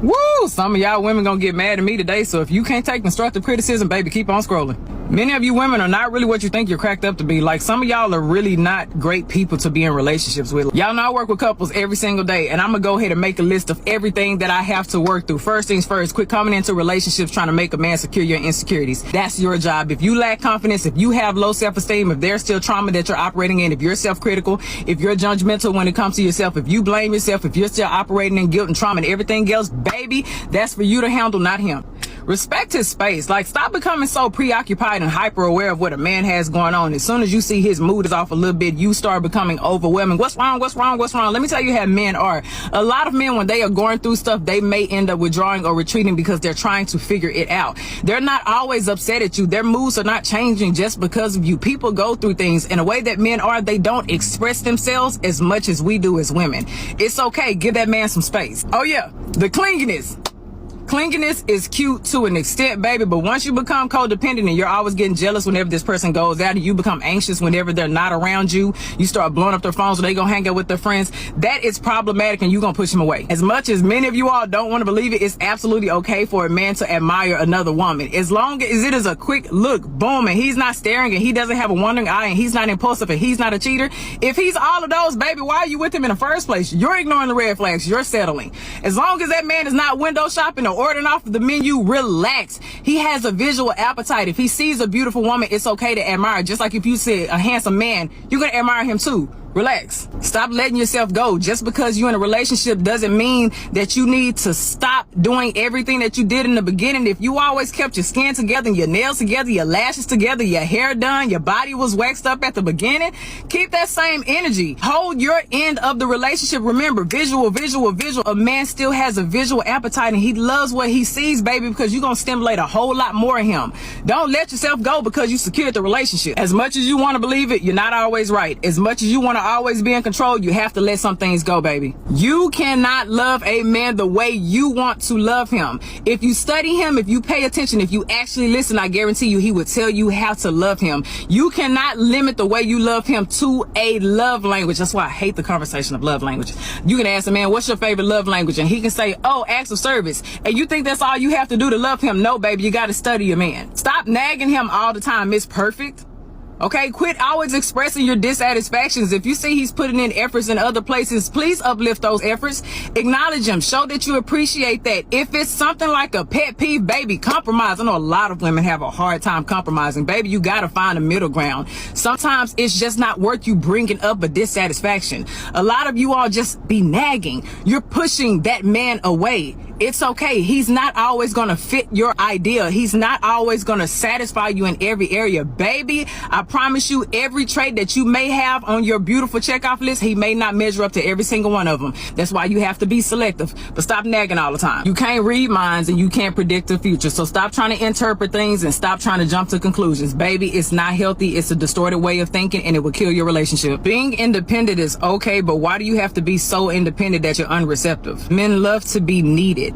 Woo! Some of y'all women gonna get mad at me today, so if you can't take constructive criticism, baby, keep on scrolling. Many of you women are not really what you think you're cracked up to be. Like, some of y'all are really not great people to be in relationships with. Y'all know I work with couples every single day, and I'm gonna go ahead and make a list of everything that I have to work through. First things first, quit coming into relationships trying to make a man secure your insecurities. That's your job. If you lack confidence, if you have low self-esteem, if there's still trauma that you're operating in, if you're self-critical, if you're judgmental when it comes to yourself, if you blame yourself, if you're still operating in guilt and trauma and everything else, baby, that's for you to handle, not him. Respect his space. Like, stop becoming so preoccupied and hyper aware of what a man has going on. As soon as you see his mood is off a little bit, you start becoming overwhelming. What's wrong? What's wrong? What's wrong? Let me tell you how men are. A lot of men, when they are going through stuff, they may end up withdrawing or retreating because they're trying to figure it out. They're not always upset at you. Their moods are not changing just because of you. People go through things in a way that men are. They don't express themselves as much as we do as women. It's okay. Give that man some space. Oh yeah, the clinginess. Clinginess is cute to an extent, baby, but once you become codependent and you're always getting jealous whenever this person goes out, and you become anxious whenever they're not around you, you start blowing up their phones so they gonna hang out with their friends, that is problematic, and you're gonna push him away. As much as many of you all don't want to believe it, it's absolutely okay for a man to admire another woman. As long as it is a quick look, boom, and he's not staring, and he doesn't have a wandering eye, and he's not impulsive, and he's not a cheater. If he's all of those, baby, why are you with him in the first place? You're ignoring the red flags. You're settling. As long as that man is not window shopping or ordering off the menu, relax. He has a visual appetite. If he sees a beautiful woman, it's okay to admire. Just like if you see a handsome man, you're gonna admire him too. Relax. Stop letting yourself go. Just because you're in a relationship doesn't mean that you need to stop doing everything that you did in the beginning. If you always kept your skin together and your nails together, your lashes together, your hair done, your body was waxed up at the beginning, keep that same energy. Hold your end of the relationship. Remember, visual, visual, visual. A man still has a visual appetite, and he loves what he sees, baby, because you're going to stimulate a whole lot more in him. Don't let yourself go because you secured the relationship. As much as you want to believe it, you're not always right. As much as you want to always be in control, you have to let some things go, baby. You cannot love a man the way you want to love him. If you study him, if you pay attention, if you actually listen, I guarantee you he would tell you how to love him. You cannot limit the way you love him to a love language. That's why I hate the conversation of love language. You can ask a man, what's your favorite love language? And he can say, oh, acts of service. And you think that's all you have to do to love him? No, baby, you got to study your man. Stop nagging him all the time. It's perfect. Okay, quit always expressing your dissatisfactions. If you see he's putting in efforts in other places, please uplift those efforts. Acknowledge him. Show that you appreciate that. If it's something like a pet peeve, baby, compromise. I know a lot of women have a hard time compromising. Baby, you got to find a middle ground. Sometimes it's just not worth you bringing up a dissatisfaction. A lot of you all just be nagging. You're pushing that man away. It's okay. He's not always going to fit your idea. He's not always going to satisfy you in every area. Baby, I promise you, every trait that you may have on your beautiful checkoff list, he may not measure up to every single one of them. That's why you have to be selective. But stop nagging all the time. You can't read minds and you can't predict the future. So stop trying to interpret things and stop trying to jump to conclusions. Baby, it's not healthy. It's a distorted way of thinking, and it will kill your relationship. Being independent is okay, but why do you have to be so independent that you're unreceptive? Men love to be needed.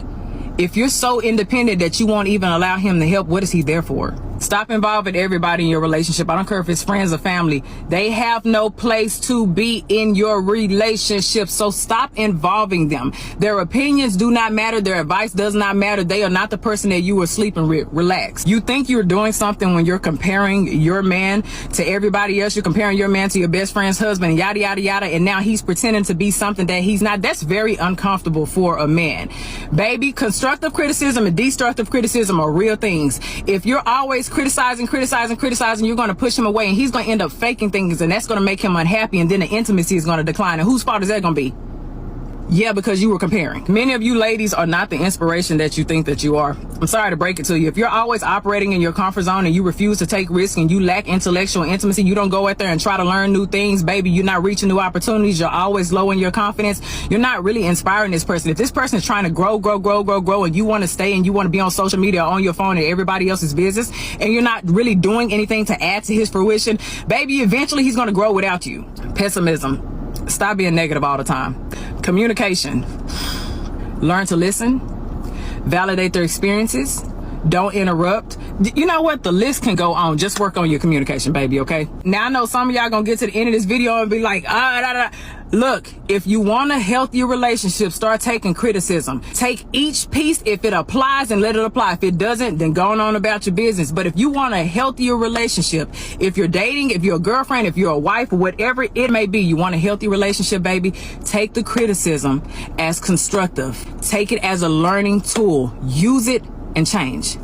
If you're so independent that you won't even allow him to help, what is he there for? Stop involving everybody in your relationship. I don't care if it's friends or family. They have no place to be in your relationship. So stop involving them. Their opinions do not matter. Their advice does not matter. They are not the person that you were sleeping with. Relax. You think you're doing something when you're comparing your man to everybody else. You're comparing your man to your best friend's husband, yada, yada, yada. And now he's pretending to be something that he's not. That's very uncomfortable for a man. Baby, constructive criticism and destructive criticism are real things. If you're always criticizing, you're going to push him away, and he's going to end up faking things, and that's going to make him unhappy, and then the intimacy is going to decline. And whose fault is that going to be? Yeah, because you were comparing. Many of you ladies are not the inspiration that you think that you are. I'm sorry to break it to you. If you're always operating in your comfort zone and you refuse to take risks and you lack intellectual intimacy, you don't go out there and try to learn new things, baby, you're not reaching new opportunities, you're always low in your confidence, you're not really inspiring this person. If this person is trying to grow, and you want to stay and you want to be on social media or on your phone and everybody else's business, and you're not really doing anything to add to his fruition, baby, eventually he's going to grow without you. Pessimism. Stop being negative all the time. Communication. Learn to listen. Validate their experiences. Don't interrupt. You know what? The list can go on. Just work on your communication, baby, okay? Now, I know some of y'all gonna get to the end of this video and be like, Look, if you want a healthier relationship, start taking criticism. Take each piece if it applies and let it apply. If it doesn't, then go on about your business. But if you want a healthier relationship, if you're dating, if you're a girlfriend, if you're a wife, whatever it may be, you want a healthy relationship, baby, take the criticism as constructive. Take it as a learning tool. Use it and change.